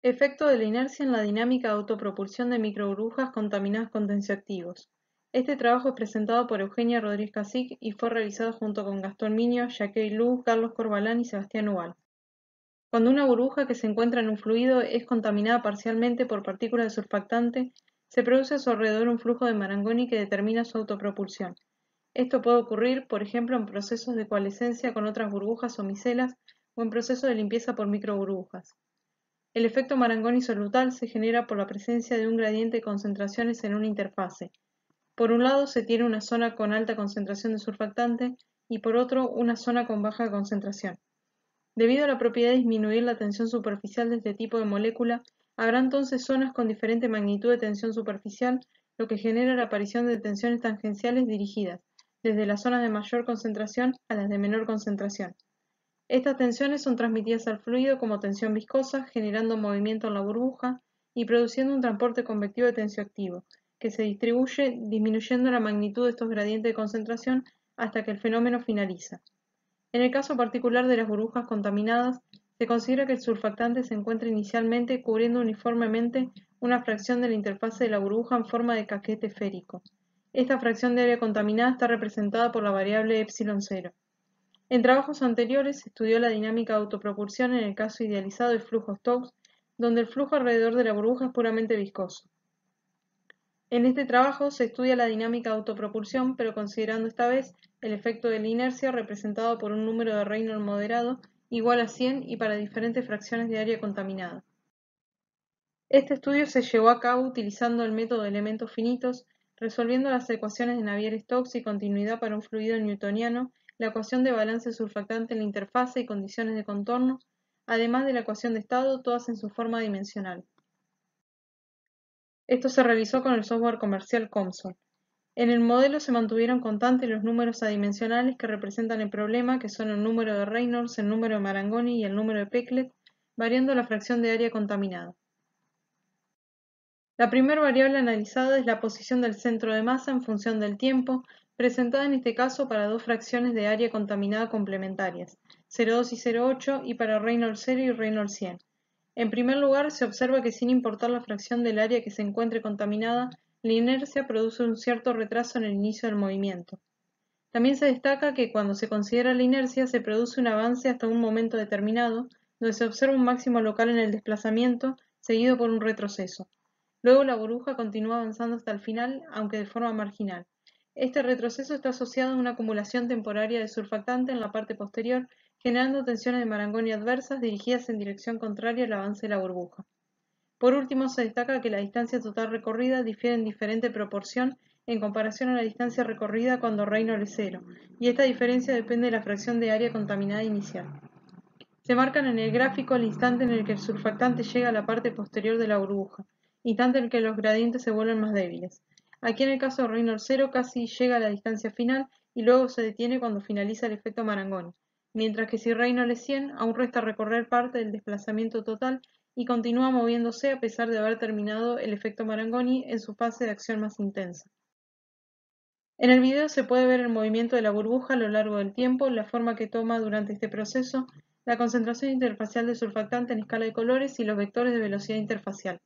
Efecto de la inercia en la dinámica de autopropulsión de microburbujas contaminadas con tensioactivos. Este trabajo es presentado por Eugenia Rodríguez Casic y fue realizado junto con Gastón Miño, Jacques Luz, Carlos Corbalán y Sebastián Ubal. Cuando una burbuja que se encuentra en un fluido es contaminada parcialmente por partículas de surfactante, se produce a su alrededor un flujo de Marangoni que determina su autopropulsión. Esto puede ocurrir, por ejemplo, en procesos de coalescencia con otras burbujas o micelas o en procesos de limpieza por microburbujas. El efecto Marangoni solutal se genera por la presencia de un gradiente de concentraciones en una interfase. Por un lado se tiene una zona con alta concentración de surfactante y por otro una zona con baja concentración. Debido a la propiedad de disminuir la tensión superficial de este tipo de molécula, habrá entonces zonas con diferente magnitud de tensión superficial, lo que genera la aparición de tensiones tangenciales dirigidas, desde las zonas de mayor concentración a las de menor concentración. Estas tensiones son transmitidas al fluido como tensión viscosa, generando movimiento en la burbuja y produciendo un transporte convectivo de tensioactivo, que se distribuye disminuyendo la magnitud de estos gradientes de concentración hasta que el fenómeno finaliza. En el caso particular de las burbujas contaminadas, se considera que el surfactante se encuentra inicialmente cubriendo uniformemente una fracción de la interfase de la burbuja en forma de casquete esférico. Esta fracción de área contaminada está representada por la variable epsilon 0. En trabajos anteriores se estudió la dinámica de autopropulsión en el caso idealizado de flujo Stokes, donde el flujo alrededor de la burbuja es puramente viscoso. En este trabajo se estudia la dinámica de autopropulsión, pero considerando esta vez el efecto de la inercia representado por un número de Reynolds moderado igual a 100 y para diferentes fracciones de área contaminada. Este estudio se llevó a cabo utilizando el método de elementos finitos, resolviendo las ecuaciones de Navier-Stokes y continuidad para un fluido newtoniano, la ecuación de balance surfactante en la interfase y condiciones de contorno, además de la ecuación de estado, todas en su forma dimensional. Esto se realizó con el software comercial COMSOL. En el modelo se mantuvieron constantes los números adimensionales que representan el problema, que son el número de Reynolds, el número de Marangoni y el número de Peclet, variando la fracción de área contaminada. La primera variable analizada es la posición del centro de masa en función del tiempo, presentada en este caso para dos fracciones de área contaminada complementarias, 0,2 y 0,8, y para Reynolds 0 y Reynolds 100. En primer lugar, se observa que sin importar la fracción del área que se encuentre contaminada, la inercia produce un cierto retraso en el inicio del movimiento. También se destaca que cuando se considera la inercia se produce un avance hasta un momento determinado, donde se observa un máximo local en el desplazamiento, seguido por un retroceso. Luego la burbuja continúa avanzando hasta el final, aunque de forma marginal. Este retroceso está asociado a una acumulación temporaria de surfactante en la parte posterior, generando tensiones de Marangoni adversas dirigidas en dirección contraria al avance de la burbuja. Por último, se destaca que la distancia total recorrida difiere en diferente proporción en comparación a la distancia recorrida cuando Reynolds es cero, y esta diferencia depende de la fracción de área contaminada inicial. Se marcan en el gráfico el instante en el que el surfactante llega a la parte posterior de la burbuja, instante en el que los gradientes se vuelven más débiles. Aquí en el caso de Reynolds 0 casi llega a la distancia final y luego se detiene cuando finaliza el efecto Marangoni, mientras que si Reynolds es 100 aún resta recorrer parte del desplazamiento total y continúa moviéndose a pesar de haber terminado el efecto Marangoni en su fase de acción más intensa. En el video se puede ver el movimiento de la burbuja a lo largo del tiempo, la forma que toma durante este proceso, la concentración interfacial de surfactante en escala de colores y los vectores de velocidad interfacial.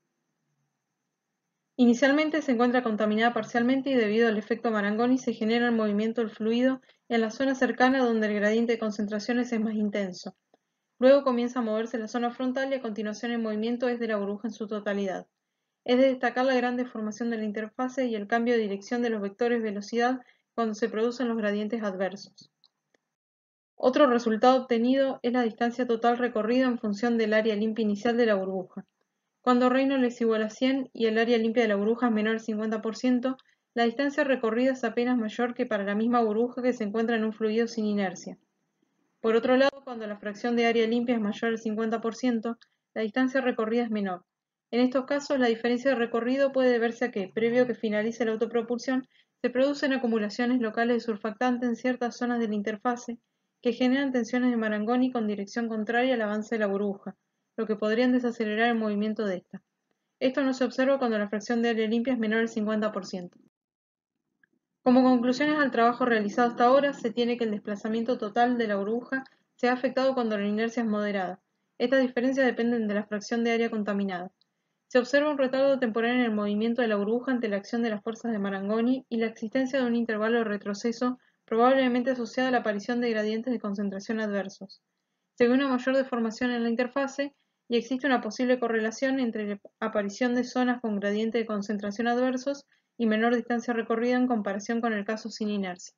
Inicialmente se encuentra contaminada parcialmente y debido al efecto Marangoni se genera el movimiento del fluido en la zona cercana donde el gradiente de concentraciones es más intenso. Luego comienza a moverse la zona frontal y a continuación el movimiento es de la burbuja en su totalidad. Es de destacar la gran deformación de la interfase y el cambio de dirección de los vectores de velocidad cuando se producen los gradientes adversos. Otro resultado obtenido es la distancia total recorrida en función del área limpia inicial de la burbuja. Cuando Reynolds es igual a 100 y el área limpia de la burbuja es menor al 50%, la distancia recorrida es apenas mayor que para la misma burbuja que se encuentra en un fluido sin inercia. Por otro lado, cuando la fracción de área limpia es mayor al 50%, la distancia recorrida es menor. En estos casos, la diferencia de recorrido puede deberse a que, previo a que finalice la autopropulsión, se producen acumulaciones locales de surfactante en ciertas zonas de la interfase que generan tensiones de Marangoni con dirección contraria al avance de la burbuja, lo que podrían desacelerar el movimiento de esta. Esto no se observa cuando la fracción de área limpia es menor al 50%. Como conclusiones al trabajo realizado hasta ahora, se tiene que el desplazamiento total de la burbuja se ha afectado cuando la inercia es moderada. Estas diferencias dependen de la fracción de área contaminada. Se observa un retardo temporal en el movimiento de la burbuja ante la acción de las fuerzas de Marangoni y la existencia de un intervalo de retroceso probablemente asociado a la aparición de gradientes de concentración adversos. Se ve una mayor deformación en la interfase y existe una posible correlación entre la aparición de zonas con gradiente de concentración adversos y menor distancia recorrida en comparación con el caso sin inercia.